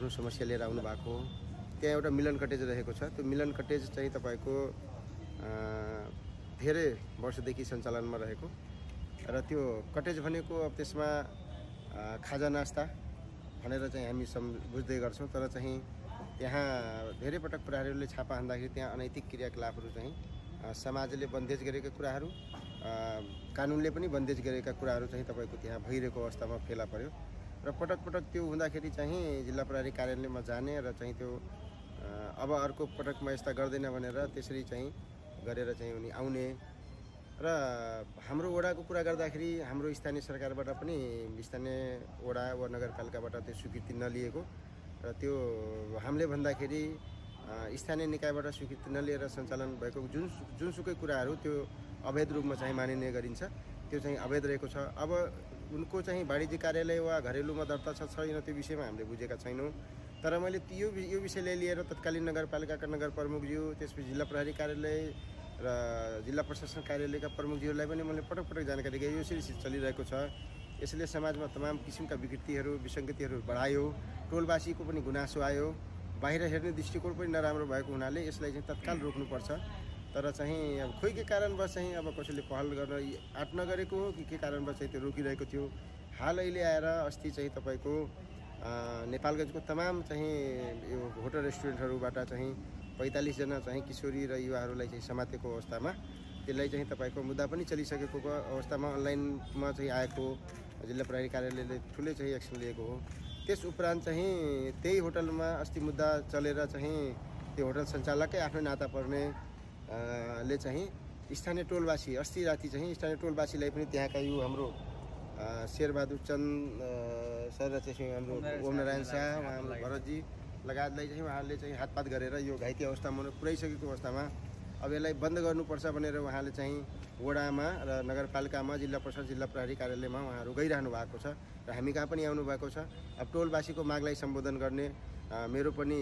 आफ्नो समस्या लिएर आउनु भएको हो। त्यहाँ एउटा मिलन कटेज रहेको छ। त्यो मिलन कटेज चाहिँ तपाईँको धेरै वर्षदेखि सञ्चालनमा रहेको र त्यो कटेज भनेको अब त्यसमा खाजा नास्ता भनेर चाहिँ हामी बुझ्दै गर्छौँ। तर चाहिँ त्यहाँ धेरै पटक प्रहरीले छापा हान्दाखेरि त्यहाँ अनैतिक क्रियाकलापहरू चाहिँ समाजले बन्देज गरेका कुराहरू, कानुनले पनि बन्देज गरेका कुराहरू चाहिँ तपाईँको त्यहाँ भइरहेको अवस्थामा फेला पर्यो र पटक पटक त्यो हुँदाखेरि चाहिँ जिल्ला प्रहरी कार्यालयमा जाने र चाहिँ त्यो अब अर्को पटकमा यस्ता गर्दैन भनेर त्यसरी चाहिँ गरेर चाहिँ उनी आउने र हाम्रो वडाको कुरा गर्दाखेरि हाम्रो स्थानीय सरकारबाट पनि स्थानीय वडा वा नगरपालिकाबाट त्यो स्वीकृति नलिएको र त्यो हामीले भन्दाखेरि स्थानीय निकायबाट स्वीकृति नलिएर सञ्चालन भएको जुनसुकै कुराहरू त्यो अवैध रूपमा चाहिँ मानिने गरिन्छ, त्यो चाहिँ अवैध रहेको छ। अब उनको चाहिँ वाणिज्य कार्यालय वा घरेलुमा दर्ता छ छैन त्यो विषयमा हामीले बुझेका छैनौँ। तर मैले यो विषयलाई लिएर तत्कालीन नगरपालिकाका नगर प्रमुखज्यू, त्यसपछि जिल्ला प्रहरी कार्यालय र जिल्ला प्रशासन कार्यालयका प्रमुखज्यूहरूलाई पनि मैले पटक पटक जानकारी दिएँ। यो सिलसिला चलिरहेको छ, यसले समाजमा तमाम किसिमका विकृतिहरू विसङ्गतिहरू बढायो, टोलवासीको पनि गुनासो आयो, बाहिर हेर्ने दृष्टिकोण पनि नराम्रो भएको हुनाले यसलाई चाहिँ तत्काल रोक्नुपर्छ। तर चाहिँ अब खोइ के कारणवश चाहिँ अब कसैले पहल गर्न आँट नगरेको हो कि के कारणवश चाहिँ त्यो रोकिरहेको थियो। हाल अहिले आएर अस्ति चाहिँ तपाईँको नेपालगञ्जको तमाम चाहिँ यो होटल रेस्टुरेन्टहरूबाट चाहिँ 45 जना चाहिँ किशोरी र युवाहरूलाई चाहिँ समातेको अवस्थामा त्यसलाई चाहिँ तपाईँको मुद्दा पनि चलिसकेको अवस्थामा अनलाइनमा चाहिँ आएको जिल्ला प्रहरी कार्यालयले ठुलै चाहिँ एक्सन लिएको हो। त्यस उपरान्त चाहिँ त्यही होटलमा अस्ति मुद्दा चलेर चाहिँ त्यो होटल सञ्चालकै आफ्नो नाता पर्ने ले चाहिँ स्थानीय टोलवासी अस्ति राति चाहिँ स्थानीय टोलवासीलाई पनि त्यहाँका यो हाम्रो शेरबहादुर चन्द सर र चाहिँ हाम्रो ओम नारायण शाह, उहाँ हाम्रो भरतजी लगायतलाई चाहिँ उहाँले चाहिँ हातपात गरेर यो घाइते अवस्थामा पुर्याइसकेको अवस्थामा अब यसलाई बन्द गर्नुपर्छ भनेर उहाँले चाहिँ वडामा र नगरपालिकामा जिल्ला प्रशासन जिल्ला प्रहरी कार्यालयमा उहाँहरू गइरहनु भएको छ र हामी कहाँ पनि आउनु भएको छ। अब टोलवासीको मागलाई सम्बोधन गर्ने मेरो पनि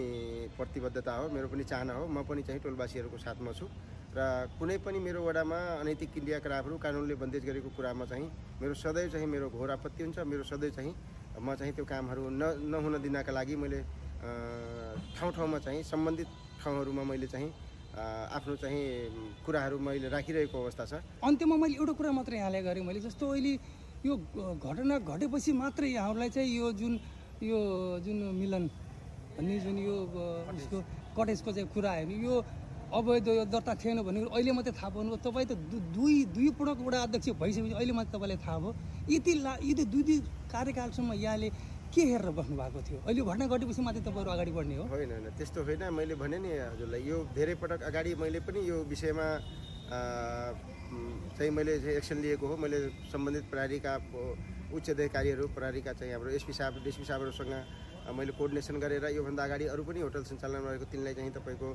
प्रतिबद्धता हो, मेरो पनि चाहना हो। म पनि चाहिँ टोलवासीहरूको साथमा छु र कुनै पनि मेरो वडामा अनैतिक क्रियाकलापहरू कानुनले बन्देज गरेको कुरामा चाहिँ मेरो सदैव चाहिँ मेरो घोर आपत्ति हुन्छ। मेरो सदैव चाहिँ म चाहिँ त्यो कामहरू नहुन दिनका लागि मैले ठाउँ-ठाउँमा चाहिँ सम्बन्धित ठाउँहरूमा मैले चाहिँ आफ्नो चाहिँ कुराहरू मैले राखिरहेको अवस्था छ। अन्त्यमा मैले एउटा कुरा मात्र यहाँलाई गरेँ मैले, जस्तो अहिले यो घटना घटेपछि मात्रै यहाँहरूलाई चाहिँ यो जुन मिलन भन्ने जुन यो यसको कटेजको चाहिँ कुरा आयो नि, यो अवैध यो दर्ता थिएन भन्ने अहिले मात्रै थाहा पाउनु। तपाईँ त दुई पटक वडा अध्यक्ष भइसकेपछि अहिले मात्रै तपाईँलाई थाहा भयो। यति दुई कार्यकालसम्म यहाँले के हेरेर बस्नु भएको थियो? अहिले घटना घटेपछि मात्रै तपाईँहरू अगाडि बढ्ने हो? होइन, त्यस्तो होइन। मैले भने नि हजुरलाई यो धेरै पटक अगाडि मैले पनि यो विषयमा चाहिँ मैले एक्सन लिएको हो। मैले सम्बन्धित प्रहरीका उच्च अधिकारीहरू, प्रहरीका चाहिँ हाम्रो एसपी साहब डिएसपी साहबहरूसँग मैले कोअर्डिनेसन गरेर योभन्दा अगाडि अरू पनि होटल सञ्चालनमा रहेको तिनलाई चाहिँ तपाईँको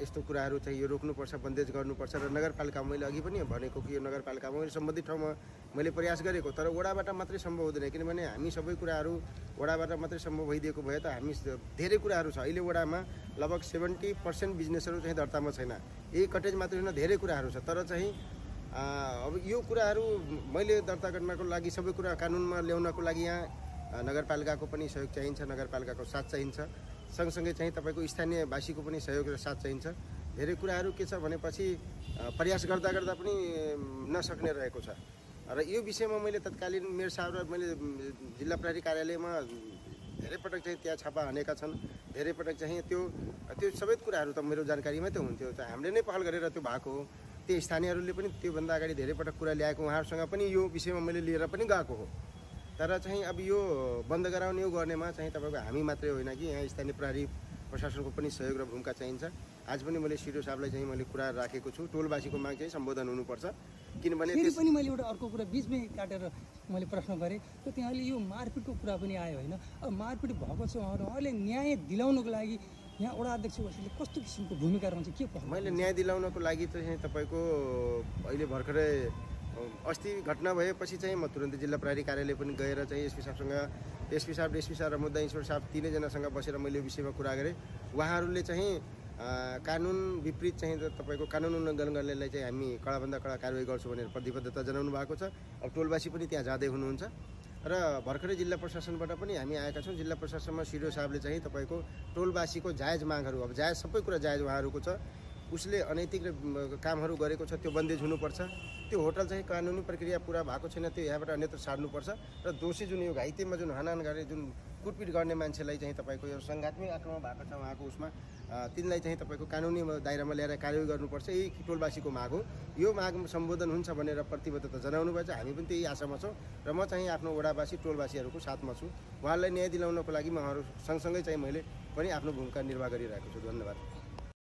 यस्तो कुराहरू चाहिँ यो रोक्नुपर्छ, बन्देज गर्नुपर्छ र नगरपालिकामा मैले अघि पनि भनेको कि यो नगरपालिकामा मैले सम्बन्धित ठाउँमा मैले प्रयास गरेको, तर वडाबाट मात्रै सम्भव हुँदैन। किनभने हामी सबै कुराहरू वडाबाट मात्रै सम्भव भइदिएको भए त हामी धेरै कुराहरू छ। अहिले वडामा लगभग 70% बिजनेसहरू चाहिँ दर्तामा छैन। यही कटेज मात्रै होइन, धेरै कुराहरू छ। तर चाहिँ अब यो कुराहरू मैले दर्ता गर्नको लागि सबै कुरा कानुनमा ल्याउनको लागि यहाँ नगरपालिकाको पनि सहयोग चाहिन्छ, नगरपालिकाको साथ चाहिन्छ, सँगसँगै चाहिँ तपाईँको स्थानीयवासीको पनि सहयोग र साथ चाहिन्छ। धेरै कुराहरू के छ भनेपछि प्रयास गर्दा गर्दा पनि नसक्ने रहेको छ र यो विषयमा मैले तत्कालीन मेयर साहब र मैले जिल्ला प्रहरी कार्यालयमा धेरै पटक चाहिँ त्यहाँ छापा हानेका छन्। धेरै पटक चाहिँ त्यो सबै कुराहरू त मेरो जानकारीमै त हुन्थ्यो, त हामीले नै पहल गरेर त्यो भएको हो। त्यो स्थानीयहरूले पनि त्योभन्दा अगाडि धेरै पटक कुरा ल्याएको, उहाँहरूसँग पनि यो विषयमा मैले लिएर पनि गएको हो। तर चाहिँ अब यो बन्द गराउने यो गर्नेमा चाहिँ तपाईँको हामी मात्रै होइन कि यहाँ स्थानीय प्रहरी प्रशासनको पनि सहयोग र भूमिका चाहिन्छ। आज पनि मैले सिडिओ साहबलाई चाहिँ मैले कुरा राखेको छु, टोलवासीको माग चाहिँ सम्बोधन हुनुपर्छ। किनभने फेरि पनि मैले एउटा अर्को कुरा बिचमै काटेर मैले प्रश्न गरेँ, त त्यहाँले यो मारपिटको कुरा पनि आयो होइन? अब मारपिट भएको छ, उहाँहरूले न्याय दिलाउनको लागि यहाँ वडा अध्यक्ष बस्नेले कस्तो किसिमको भूमिका रहन्छ, के पर्छ? मैले न्याय दिलाउनको लागि चाहिँ तपाईँको अहिले भर्खरै अस्ति घटना भएपछि चाहिँ म तुरन्तै जिल्ला प्रहरी कार्यालय पनि गएर चाहिँ एसपी साहबसँग एसपी साहब डिएसपी साहब र मुद्दा इन्सपेक्टर साहब तीनैजनासँग बसेर मैले यो विषयमा कुरा गरेँ। उहाँहरूले चाहिँ कानुन विपरीत चाहिँ तपाईँको कानुन उल्लङ्घन गर्नेलाई चाहिँ हामी कडाभन्दा कडा कारवाही गर्छौँ भनेर प्रतिबद्धता जनाउनु भएको छ। अब टोलवासी पनि त्यहाँ जाँदै हुनुहुन्छ र भर्खरै जिल्ला प्रशासनबाट पनि हामी आएका छौँ। जिल्ला प्रशासनमा सिडिओ साहबले चाहिँ तपाईँको टोलवासीको जायज मागहरू, अब जायज सबै कुरा जायज उहाँहरूको छ, उसले अनैतिक कामहरू गरेको छ त्यो बन्देज हुनुपर्छ, त्यो होटल चाहिँ कानुनी प्रक्रिया पुरा भएको छैन त्यो यहाँबाट अन्यत्र सार्नुपर्छ र दोषी जुन यो घाइतेमा जुन हनन गरे जुन कुटपिट गर्ने मान्छेलाई चाहिँ तपाईँको यो सङ्घात्मक आक्रमण भएको छ उहाँको उसमा तिनलाई चाहिँ तपाईँको कानुनी दायरामा ल्याएर कारवाही गर्नुपर्छ, यही टोलवासीको माग हो। यो माग सम्बोधन हुन्छ भनेर प्रतिबद्धता जनाउनु भएछ, हामी पनि त्यही आशामा छौँ र म चाहिँ आफ्नो वडावासी टोलवासीहरूको साथमा छु। उहाँलाई न्याय दिलाउनको लागि म उहाँहरू सँगसँगै चाहिँ मैले पनि आफ्नो भूमिका निर्वाह गरिरहेको छु। धन्यवाद।